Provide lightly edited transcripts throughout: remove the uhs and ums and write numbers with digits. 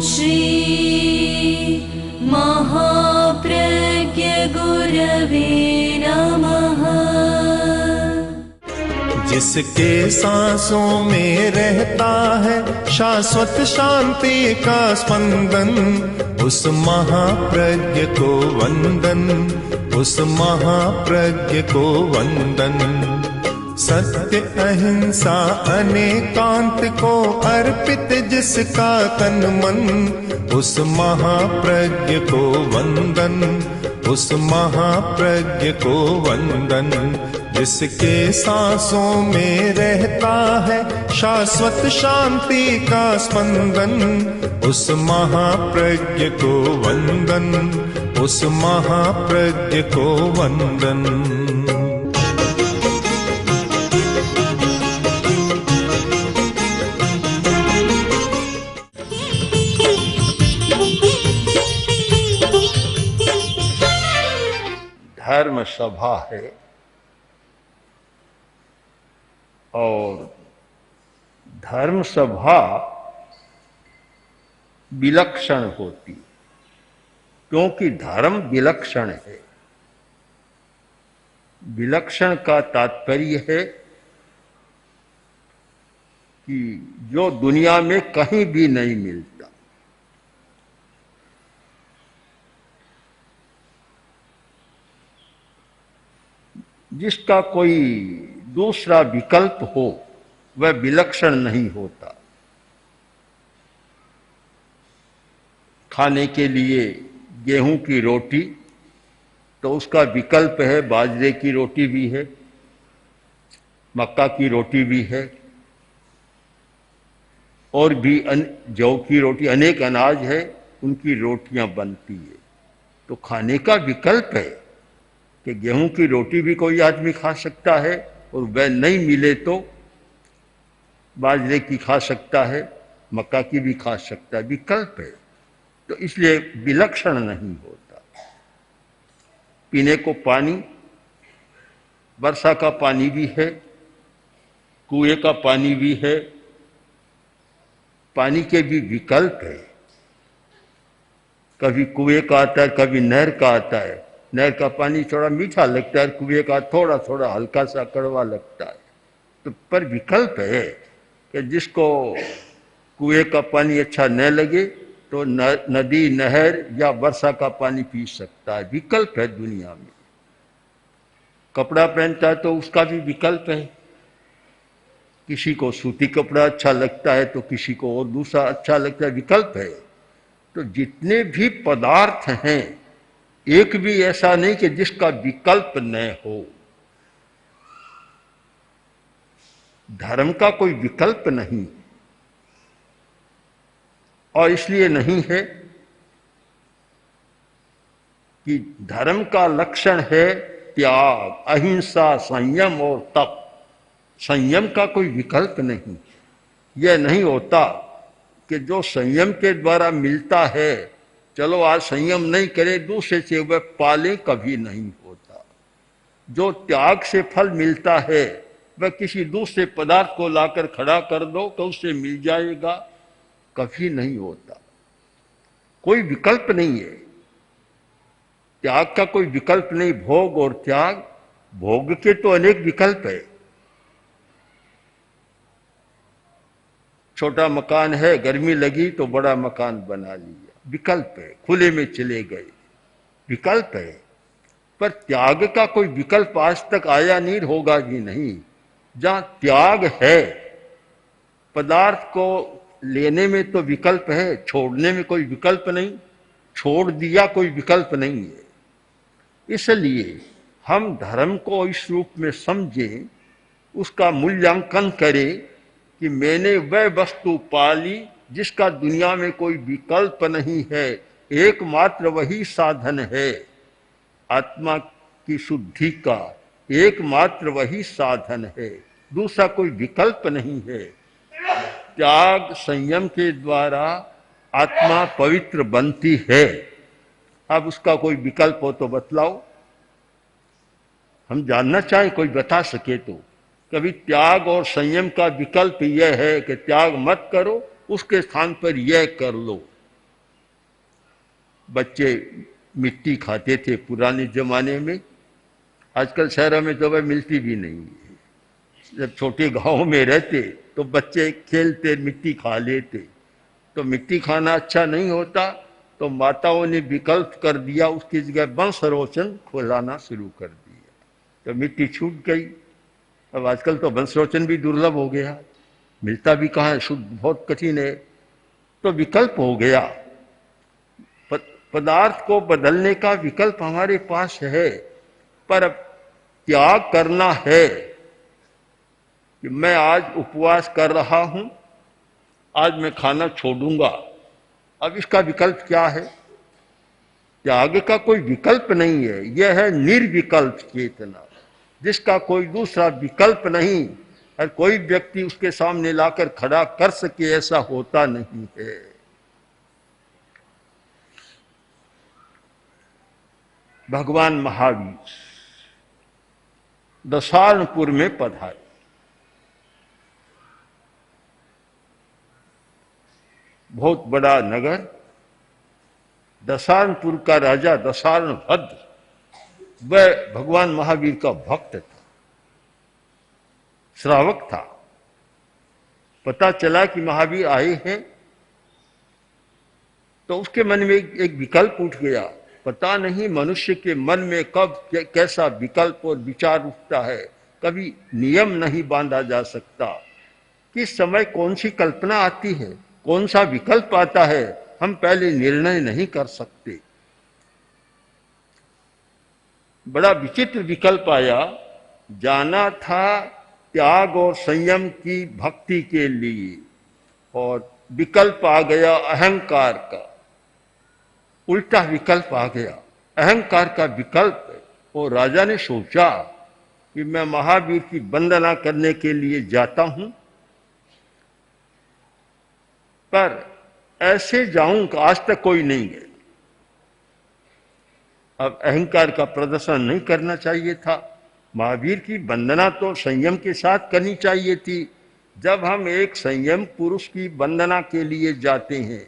श्री महाप्रज्ञ गुरवे नमः। जिसके सांसों में रहता है शाश्वत शांति का स्पंदन, उस महाप्रज्ञ को वंदन, उस महाप्रज्ञ को वंदन। सत्य अहिंसा अनेकांत को अर्पित जिसका तन मन, उस महाप्रज्ञ को वंदन, उस महाप्रज्ञ को वंदन। जिसके सांसों में रहता है शाश्वत शांति का स्पंदन, उस महाप्रज्ञ को वंदन, उस महाप्रज्ञ को वंदन। धर्म सभा है और धर्म सभा विलक्षण होती, क्योंकि धर्म विलक्षण है। विलक्षण का तात्पर्य है कि जो दुनिया में कहीं भी नहीं मिलता। जिसका कोई दूसरा विकल्प हो वह विलक्षण नहीं होता। खाने के लिए गेहूं की रोटी तो उसका विकल्प है, बाजरे की रोटी भी है, मक्का की रोटी भी है, और भी जौ की रोटी, अनेक अनाज है, उनकी रोटियां बनती है। तो खाने का विकल्प है कि गेहूं की रोटी भी कोई आदमी खा सकता है और वह नहीं मिले तो बाजरे की खा सकता है, मक्का की भी खा सकता है, विकल्प है। तो इसलिए विलक्षण नहीं होता। पीने को पानी, वर्षा का पानी भी है, कुएं का पानी भी है, पानी के भी विकल्प है। कभी कुएं का आता है, कभी नहर का आता है। नहर का पानी थोड़ा मीठा लगता है, कुएं का थोड़ा थोड़ा हल्का सा कड़वा लगता है। तो पर विकल्प है कि जिसको कुएं का पानी अच्छा न लगे तो नदी, नहर या वर्षा का पानी पी सकता है। विकल्प है दुनिया में। कपड़ा पहनता है तो उसका भी विकल्प है। किसी को सूती कपड़ा अच्छा लगता है तो किसी को और दूसरा अच्छा लगता है, विकल्प है। तो जितने भी पदार्थ हैं, एक भी ऐसा नहीं कि जिसका विकल्प न हो। धर्म का कोई विकल्प नहीं, और इसलिए नहीं है कि धर्म का लक्षण है त्याग, अहिंसा, संयम और तप। संयम का कोई विकल्प नहीं। यह नहीं होता कि जो संयम के द्वारा मिलता है, चलो आज संयम नहीं करे, दूसरे से वह पाले, कभी नहीं होता। जो त्याग से फल मिलता है वह किसी दूसरे पदार्थ को लाकर खड़ा कर दो तो उससे मिल जाएगा, कभी नहीं होता। कोई विकल्प नहीं है। त्याग का कोई विकल्प नहीं। भोग और त्याग, भोग के तो अनेक विकल्प है। छोटा मकान है, गर्मी लगी तो बड़ा मकान बना लिया, विकल्प है। खुले में चले गए, विकल्प है। पर त्याग का कोई विकल्प आज तक आया नहीं, होगा भी नहीं। जहां त्याग है, पदार्थ को लेने में तो विकल्प है, छोड़ने में कोई विकल्प नहीं। छोड़ दिया कोई विकल्प नहीं है। इसलिए हम धर्म को इस रूप में समझें, उसका मूल्यांकन करें कि मैंने वह वस्तु पाली जिसका दुनिया में कोई विकल्प नहीं है, एकमात्र वही साधन है। आत्मा की शुद्धि का एकमात्र वही साधन है, दूसरा कोई विकल्प नहीं है। त्याग, संयम के द्वारा आत्मा पवित्र बनती है। अब उसका कोई विकल्प हो तो बतलाओ, हम जानना चाहें, कोई बता सके तो। कभी त्याग और संयम का विकल्प यह है कि त्याग मत करो, उसके स्थान पर यह कर लो, बच्चे मिट्टी खाते थे पुराने जमाने में, आजकल शहरों में तो वह मिलती भी नहीं है। जब छोटे गांव में रहते तो बच्चे खेलते, मिट्टी खा लेते। तो मिट्टी खाना अच्छा नहीं होता, तो माताओं ने विकल्प कर दिया, उसकी जगह वंश रोचन खुलाना शुरू कर दिया, तो मिट्टी छूट गई। अब आजकल तो वंश रोचन भी दुर्लभ हो गया, मिलता भी कहाँ है, शुद्ध बहुत कठिन है। तो विकल्प हो गया, पदार्थ को बदलने का विकल्प हमारे पास है, पर अब त्याग करना है कि मैं आज उपवास कर रहा हूं, आज मैं खाना छोड़ूंगा। अब इसका विकल्प क्या है? त्याग का कोई विकल्प नहीं है, यह है निर्विकल्प चेतना, जिसका कोई दूसरा विकल्प नहीं, और कोई व्यक्ति उसके सामने लाकर खड़ा कर सके ऐसा होता नहीं है। भगवान महावीर दशारणपुर में पधारे। बहुत बड़ा नगर, दशारणपुर का राजा दशारण भद्र वह भगवान महावीर का भक्त था, श्रावक था। पता चला कि महावीर आए हैं, तो उसके मन में एक विकल्प उठ गया। पता नहीं मनुष्य के मन में कब कैसा विकल्प और विचार उठता है, कभी नियम नहीं बांधा जा सकता। किस समय कौन सी कल्पना आती है, कौन सा विकल्प आता है, हम पहले निर्णय नहीं कर सकते। बड़ा विचित्र विकल्प आया, जाना था त्याग और संयम की भक्ति के लिए, और विकल्प आ गया अहंकार का, उल्टा विकल्प आ गया अहंकार का विकल्प। और राजा ने सोचा कि मैं महावीर की वंदना करने के लिए जाता हूं, पर ऐसे जाऊंगा आज तक कोई नहीं गया। अब अहंकार का प्रदर्शन नहीं करना चाहिए था, महावीर की वंदना तो संयम के साथ करनी चाहिए थी। जब हम एक संयम पुरुष की वंदना के लिए जाते हैं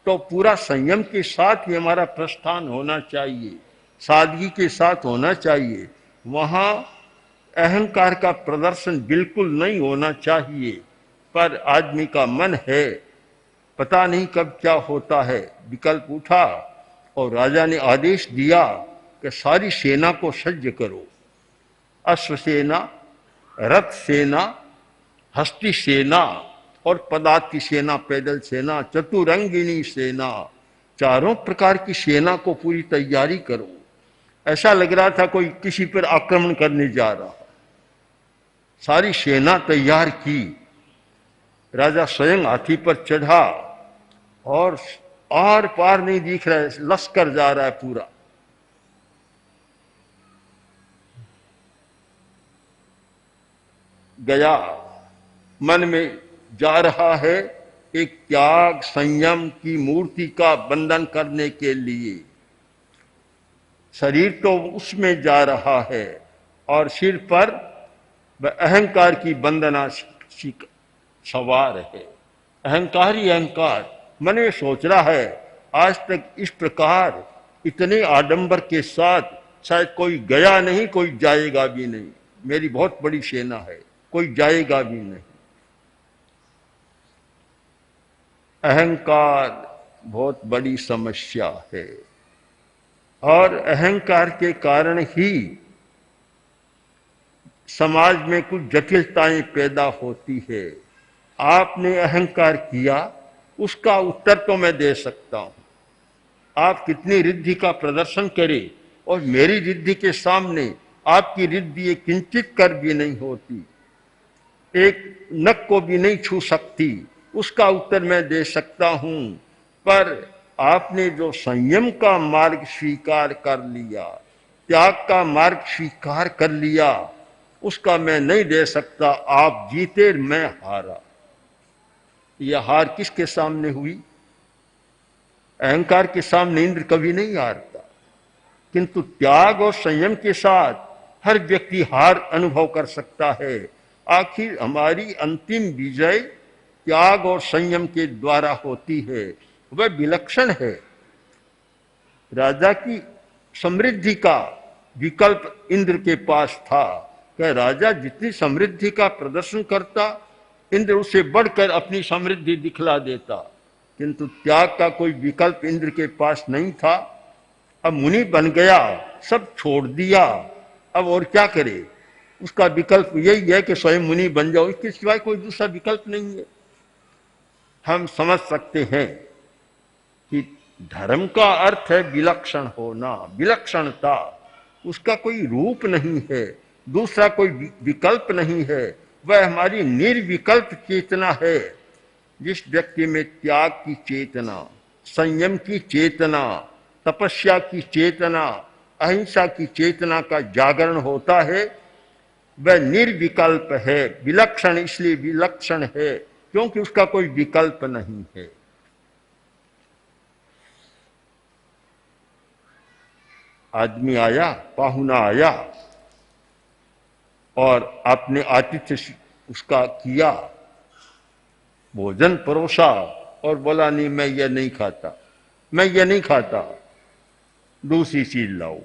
तो पूरा संयम के साथ ही हमारा प्रस्थान होना चाहिए, सादगी के साथ होना चाहिए। वहाँ अहंकार का प्रदर्शन बिल्कुल नहीं होना चाहिए। पर आदमी का मन है, पता नहीं कब क्या होता है, विकल्प उठा और राजा ने आदेश दिया कि सारी सेना को सज्ज करो। अश्व सेना, रथ सेना, हस्ती सेना और पदार्थ की सेना, पैदल सेना, चतुरंगिनी सेना, चारों प्रकार की सेना को पूरी तैयारी करो। ऐसा लग रहा था कोई किसी पर आक्रमण करने जा रहा। सारी सेना तैयार की, राजा स्वयं हाथी पर चढ़ा और आर पार नहीं दिख रहा है, लश्कर जा रहा है पूरा। गया, मन में जा रहा है एक त्याग संयम की मूर्ति का बंधन करने के लिए। शरीर तो उसमें जा रहा है और सिर पर अहंकार की वंदना सवार है। अहंकार ही अहंकार मन में सोच रहा है, आज तक इस प्रकार इतने आडंबर के साथ शायद कोई गया नहीं, कोई जाएगा भी नहीं। मेरी बहुत बड़ी सेना है, कोई जाएगा भी नहीं। अहंकार बहुत बड़ी समस्या है और अहंकार के कारण ही समाज में कुछ जटिलताएं पैदा होती है। आपने अहंकार किया, उसका उत्तर तो मैं दे सकता हूं। आप कितनी रिद्धि का प्रदर्शन करें और मेरी रिद्धि के सामने आपकी रिद्धि एक किंचित कर भी नहीं होती, एक नख को भी नहीं छू सकती, उसका उत्तर मैं दे सकता हूं। पर आपने जो संयम का मार्ग स्वीकार कर लिया, त्याग का मार्ग स्वीकार कर लिया, उसका मैं नहीं दे सकता। आप जीते, मैं हारा। यह हार किसके सामने हुई? अहंकार के सामने इंद्र कभी नहीं हारता, किंतु त्याग और संयम के साथ हर व्यक्ति हार अनुभव कर सकता है। आखिर हमारी अंतिम विजय त्याग और संयम के द्वारा होती है, वह विलक्षण है। राजा की समृद्धि का विकल्प इंद्र के पास था कि राजा जितनी समृद्धि का प्रदर्शन करता, इंद्र उससे बढ़कर अपनी समृद्धि दिखला देता, किंतु त्याग का कोई विकल्प इंद्र के पास नहीं था। अब मुनि बन गया, सब छोड़ दिया, अब और क्या करे? उसका विकल्प यही है कि स्वयं मुनि बन जाओ, इसके सिवाय कोई दूसरा विकल्प नहीं है। हम समझ सकते हैं कि धर्म का अर्थ है विलक्षण होना, विलक्षणता, उसका कोई रूप नहीं है, दूसरा कोई विकल्प नहीं है, वह हमारी निर्विकल्प चेतना है। जिस व्यक्ति में त्याग की चेतना, संयम की चेतना, तपस्या की चेतना, अहिंसा की चेतना का जागरण होता है, वह निर्विकल्प है। विलक्षण इसलिए विलक्षण है क्योंकि उसका कोई विकल्प नहीं है। आदमी आया, पाहुना आया और आपने आतिथ्य उसका किया, भोजन परोसा और बोला नहीं मैं ये नहीं खाता, मैं ये नहीं खाता, दूसरी चीज लाओ,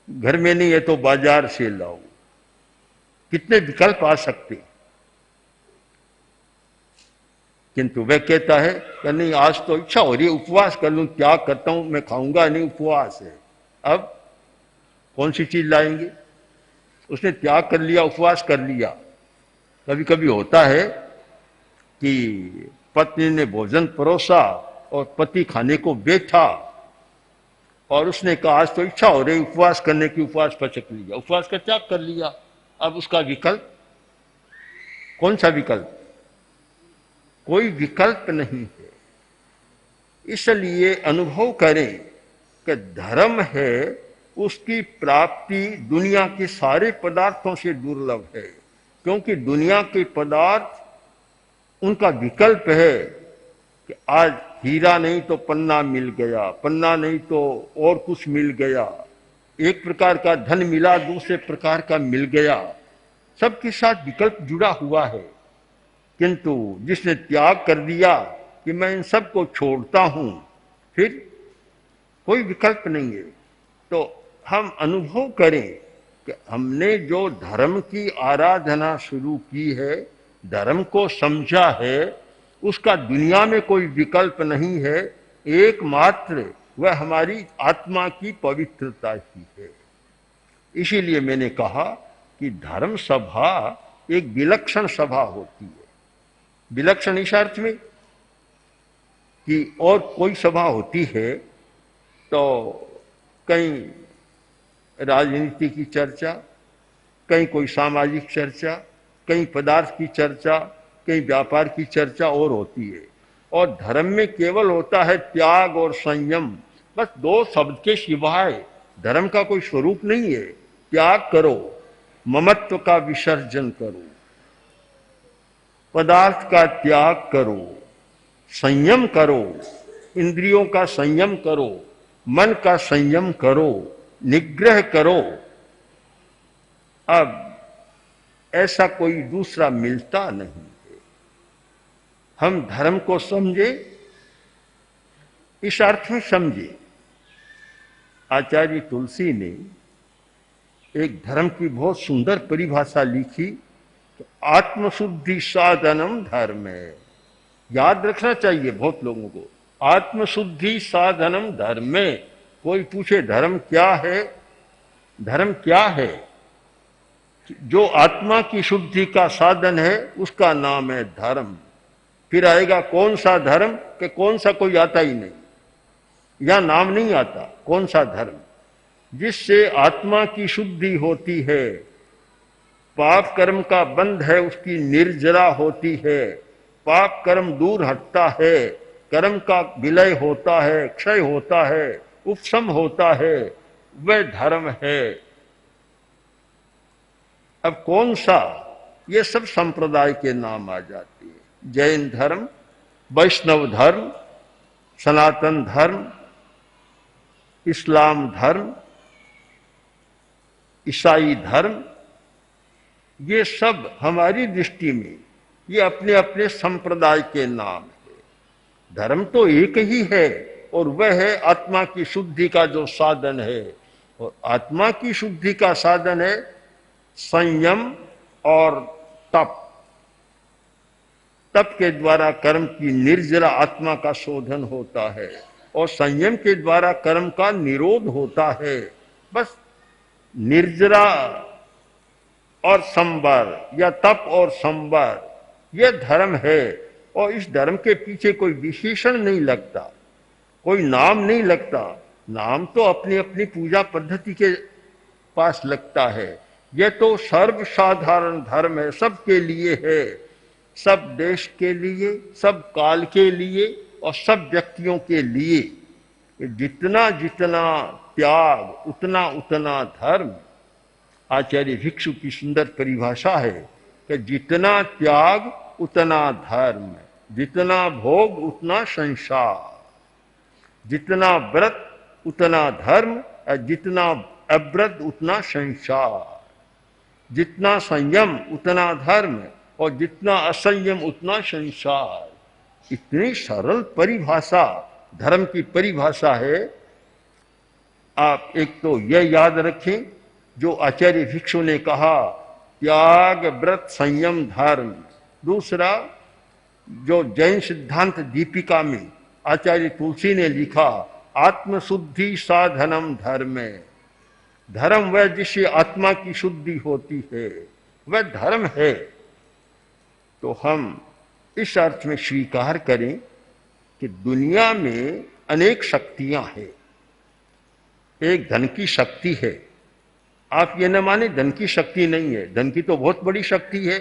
घर में नहीं है तो बाजार से लाओ। कितने विकल्प आ सकते, किंतु वह कहता है कि नहीं आज तो इच्छा हो रही है उपवास कर लूं, त्याग करता हूं, मैं खाऊंगा नहीं, उपवास है। अब कौन सी चीज लाएंगे? उसने त्याग कर लिया, उपवास कर लिया। कभी कभी होता है कि पत्नी ने भोजन परोसा और पति खाने को बैठा और उसने कहा आज तो इच्छा हो रही उपवास करने की, उपवास पचक लिया, उपवास का त्याग कर लिया। अब उसका विकल्प कौन सा विकल्प? कोई विकल्प नहीं है। इसलिए अनुभव करें कि धर्म है, उसकी प्राप्ति दुनिया के सारे पदार्थों से दुर्लभ है, क्योंकि दुनिया के पदार्थ उनका विकल्प है कि आज हीरा नहीं तो पन्ना मिल गया, पन्ना नहीं तो और कुछ मिल गया, एक प्रकार का धन मिला, दूसरे प्रकार का मिल गया, सबके साथ विकल्प जुड़ा हुआ है। किंतु जिसने त्याग कर दिया कि मैं इन सब को छोड़ता हूं, फिर कोई विकल्प नहीं है। तो हम अनुभव करें कि हमने जो धर्म की आराधना शुरू की है, धर्म को समझा है, उसका दुनिया में कोई विकल्प नहीं है, एकमात्र वह हमारी आत्मा की पवित्रता ही है। इसीलिए मैंने कहा कि धर्म सभा एक विलक्षण सभा होती है। विलक्षण इस अर्थ में कि और कोई सभा होती है तो कहीं राजनीति की चर्चा, कहीं कोई सामाजिक चर्चा, कहीं पदार्थ की चर्चा, कहीं व्यापार की चर्चा और होती है। और धर्म में केवल होता है त्याग और संयम, बस दो शब्द के सिवाय धर्म का कोई स्वरूप नहीं है। त्याग करो, ममत्व का विसर्जन करो, पदार्थ का त्याग करो, संयम करो, इंद्रियों का संयम करो, मन का संयम करो, निग्रह करो। अब ऐसा कोई दूसरा मिलता नहीं है। हम धर्म को समझे, इस अर्थ में समझे। आचार्य तुलसी ने एक धर्म की बहुत सुंदर परिभाषा लिखी, तो आत्मशुद्धि साधनम धर्म है। याद रखना चाहिए बहुत लोगों को, आत्मशुद्धि साधनम धर्म में। कोई पूछे धर्म क्या है? धर्म क्या है? जो आत्मा की शुद्धि का साधन है उसका नाम है धर्म। फिर आएगा कौन सा धर्म, कि कौन सा कोई आता ही नहीं, या नाम नहीं आता। कौन सा धर्म? जिससे आत्मा की शुद्धि होती है, पाप कर्म का बंध है उसकी निर्जरा होती है, पाप कर्म दूर हटता है, कर्म का विलय होता है, क्षय होता है, उपशम होता है, वह धर्म है। अब कौन सा? ये सब संप्रदाय के नाम आ जाते हैं। जैन धर्म, वैष्णव धर्म, सनातन धर्म, इस्लाम धर्म, ईसाई धर्म, ये सब हमारी दृष्टि में ये अपने अपने संप्रदाय के नाम है। धर्म तो एक ही है, और वह है आत्मा की शुद्धि का जो साधन है। और आत्मा की शुद्धि का साधन है संयम और तप। तप के द्वारा कर्म की निर्जरा आत्मा का शोधन होता है और संयम के द्वारा कर्म का निरोध होता है। बस निर्जरा और संवर या तप और संवर यह धर्म है। और इस धर्म के पीछे कोई विशेषण नहीं लगता, कोई नाम नहीं लगता। नाम तो अपनी अपनी पूजा पद्धति के पास लगता है। यह तो सर्वसाधारण धर्म है, सबके लिए है, सब देश के लिए, सब काल के लिए और सब व्यक्तियों के लिए। जितना जितना त्याग उतना उतना धर्म। आचार्य भिक्षु की सुंदर परिभाषा है कि जितना त्याग उतना धर्म, जितना भोग उतना संसार, जितना व्रत उतना धर्म और जितना अव्रत उतना संसार, जितना संयम उतना धर्म और जितना असंयम उतना संसार। इतनी सरल परिभाषा धर्म की परिभाषा है। आप एक तो यह याद रखें जो आचार्य भिक्षु ने कहा, त्याग व्रत संयम धर्म। दूसरा जो जैन सिद्धांत दीपिका में आचार्य तुलसी ने लिखा, आत्मशुद्धि साधनम धर्म। धर्म वह जिससे आत्मा की शुद्धि होती है, वह धर्म है। तो हम इस अर्थ में स्वीकार करें कि दुनिया में अनेक शक्तियां हैं। एक धन की शक्ति है। आप ये न माने धन की शक्ति नहीं है, धन की तो बहुत बड़ी शक्ति है।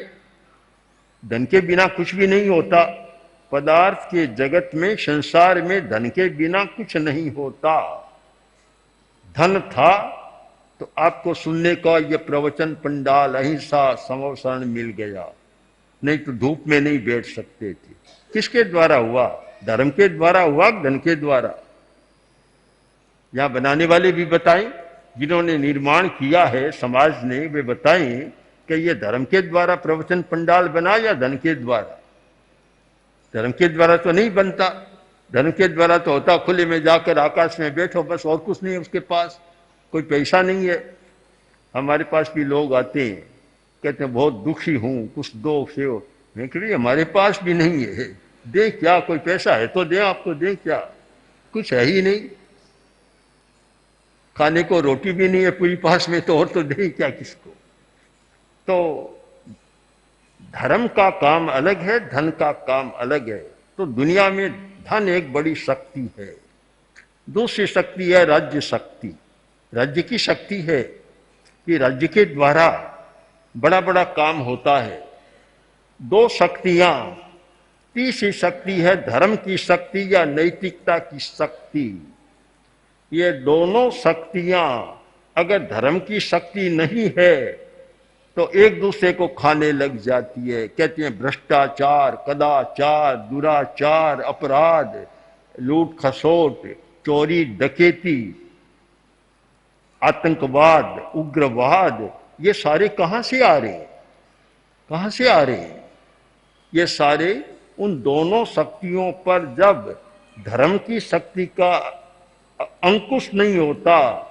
धन के बिना कुछ भी नहीं होता। पदार्थ के जगत में, संसार में धन के बिना कुछ नहीं होता। धन था तो आपको सुनने का यह प्रवचन पंडाल अहिंसा समवसरण मिल गया, नहीं तो धूप में नहीं बैठ सकते थे। किसके द्वारा हुआ? धर्म के द्वारा हुआ, धन के द्वारा? यहां बनाने वाले भी बताएं, जिन्होंने निर्माण किया है समाज ने, वे बताएं कि ये धर्म के द्वारा प्रवचन पंडाल बना या धन के द्वारा? धर्म के द्वारा तो नहीं बनता। धर्म के द्वारा तो होता खुले में जाकर आकाश में बैठो, बस, और कुछ नहीं है उसके पास, कोई पैसा नहीं है। हमारे पास भी लोग आते हैं, कहते हैं बहुत दुखी हूं, कुछ दो सेव। मैं कह रही हमारे पास भी नहीं है, दे क्या? कोई पैसा है तो दे, आपको दे क्या? कुछ है ही नहीं। खाने को रोटी भी नहीं है पूरी पास में, तो और तो दे क्या किसको? तो धर्म का काम अलग है, धन का काम अलग है। तो दुनिया में धन एक बड़ी शक्ति है। दूसरी शक्ति है राज्य शक्ति। राज्य की शक्ति है कि राज्य के द्वारा बड़ा बड़ा काम होता है। दो शक्तियां। तीसरी शक्ति है धर्म की शक्ति या नैतिकता की शक्ति। ये दोनों शक्तियां अगर धर्म की शक्ति नहीं है तो एक दूसरे को खाने लग जाती है। कहते हैं भ्रष्टाचार, कदाचार, दुराचार, अपराध, लूट खसोट, चोरी डकैती, आतंकवाद, उग्रवाद, ये सारे कहां से आ रहे हैं? कहां से आ रहे हैं? ये सारे उन दोनों शक्तियों पर जब धर्म की शक्ति का अंकुश नहीं होता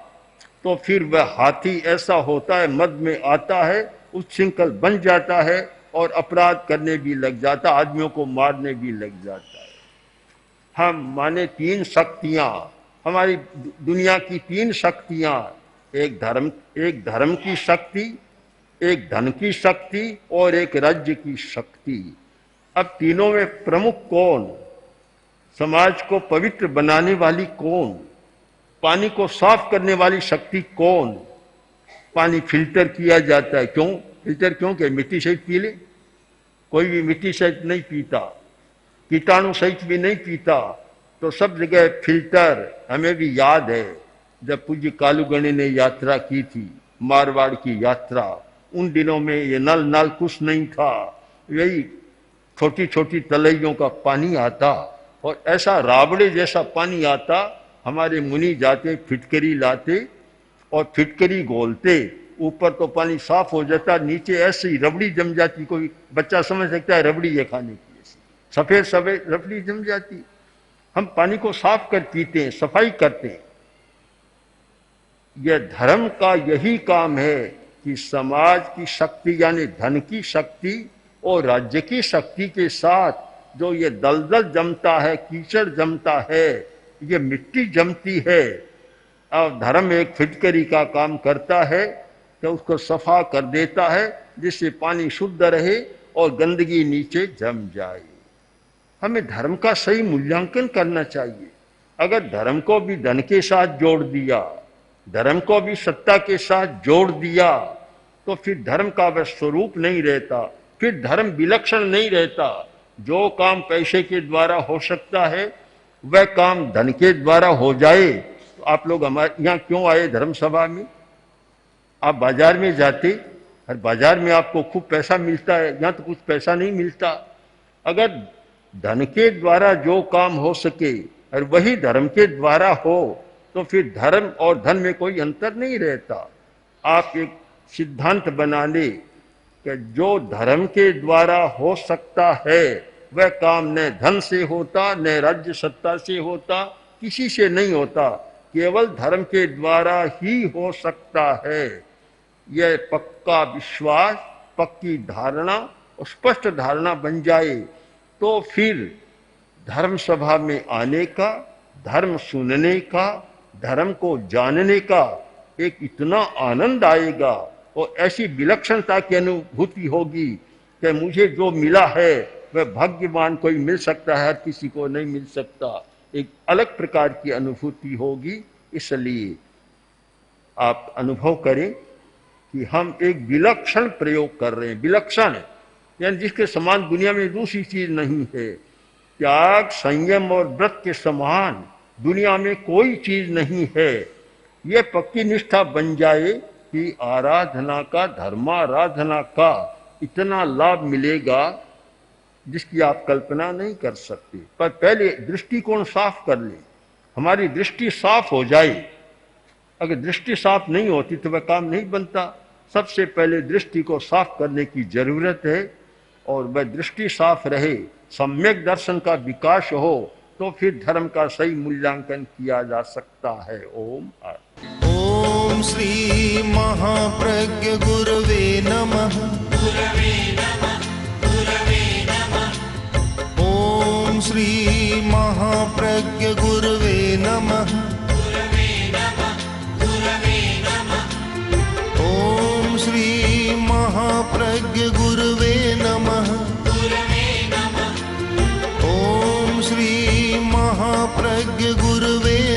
तो फिर वह हाथी ऐसा होता है, मद में आता है, उच्छृंखल बन जाता है और अपराध करने भी लग जाता, आदमियों को मारने भी लग जाता है। हम माने तीन शक्तियां, हमारी दुनिया की तीन शक्तियां, एक धर्म की शक्ति, एक धन की शक्ति और एक राज्य की शक्ति। अब तीनों में प्रमुख कौन? समाज को पवित्र बनाने वाली कौन? पानी को साफ करने वाली शक्ति कौन? पानी फिल्टर किया जाता है। क्यों फिल्टर? क्यों कि मिट्टी सहित पी ले। कोई भी मिट्टी सहित नहीं पीता, कीटाणु सहित भी नहीं पीता। तो सब जगह फिल्टर। हमें भी याद है जब पूज्य कालूगणी ने यात्रा की थी, मारवाड़ की यात्रा, उन दिनों में ये नल कुछ नहीं था, यही छोटी छोटी तलैयों का पानी आता और ऐसा राबड़े जैसा पानी आता। हमारे मुनि जाते, फिटकरी लाते और फिटकरी घोलते, ऊपर तो पानी साफ हो जाता, नीचे ऐसी रबड़ी जम जाती। कोई बच्चा समझ सकता है रबड़ी ये खाने की, ऐसी सफेद सफेद रबड़ी जम जाती। हम पानी को साफ कर पीते हैं, सफाई करते हैं। यह धर्म का यही काम है कि समाज की शक्ति यानी धन की शक्ति और राज्य की शक्ति के साथ जो ये दलदल जमता है, कीचड़ जमता है, ये मिट्टी जमती है, और धर्म एक फिटकरी का काम करता है कि उसको सफा कर देता है जिससे पानी शुद्ध रहे और गंदगी नीचे जम जाए। हमें धर्म का सही मूल्यांकन करना चाहिए। अगर धर्म को भी धन के साथ जोड़ दिया, धर्म को भी सत्ता के साथ जोड़ दिया, तो फिर धर्म का वह स्वरूप नहीं रहता, फिर धर्म विलक्षण नहीं रहता। जो काम पैसे के द्वारा हो सकता है वह काम धन के द्वारा हो जाए। तो आप लोग हमारे यहाँ क्यों आए धर्म सभा में? आप बाजार में जाते, हर बाजार में आपको खूब पैसा मिलता है, यहाँ तो कुछ पैसा नहीं मिलता। अगर धन के द्वारा जो काम हो सके और वही धर्म के द्वारा हो तो फिर धर्म और धन में कोई अंतर नहीं रहता। आप एक सिद्धांत बना ले कि जो धर्म के द्वारा हो सकता है वह काम न धन से होता, न राज्य सत्ता से होता, किसी से नहीं होता, केवल धर्म के द्वारा ही हो सकता है। यह पक्का विश्वास, पक्की धारणा और स्पष्ट धारणा बन जाए तो फिर धर्म सभा में आने का, धर्म सुनने का, धर्म को जानने का एक इतना आनंद आएगा और ऐसी विलक्षणता की अनुभूति होगी कि मुझे जो मिला है वह भाग्यवान कोई मिल सकता है, हर किसी को नहीं मिल सकता। एक अलग प्रकार की अनुभूति होगी। इसलिए आप अनुभव करें कि हम एक विलक्षण प्रयोग कर रहे हैं। विलक्षण यानी जिसके समान दुनिया में दूसरी चीज नहीं है। त्याग, संयम और व्रत के समान दुनिया में कोई चीज नहीं है। यह पक्की निष्ठा बन जाए कि आराधना का, धर्माराधना का इतना लाभ मिलेगा जिसकी आप कल्पना नहीं कर सकते। पर पहले दृष्टिकोण साफ कर ले, हमारी दृष्टि साफ हो जाए। अगर दृष्टि साफ नहीं होती तो वह काम नहीं बनता। सबसे पहले दृष्टि को साफ करने की जरूरत है और वह दृष्टि साफ रहे, सम्यक दर्शन का विकास हो तो फिर धर्म का सही मूल्यांकन किया जा सकता है। ओम ओम श्री महाप्रज्ञ गुरवे नमः। ओम श्री महाप्रज्ञ गुरवे नमः। ओम श्री महाप्रज्ञ गुरवे नमः। ओम श्री महाप्रज्ञ गुरवे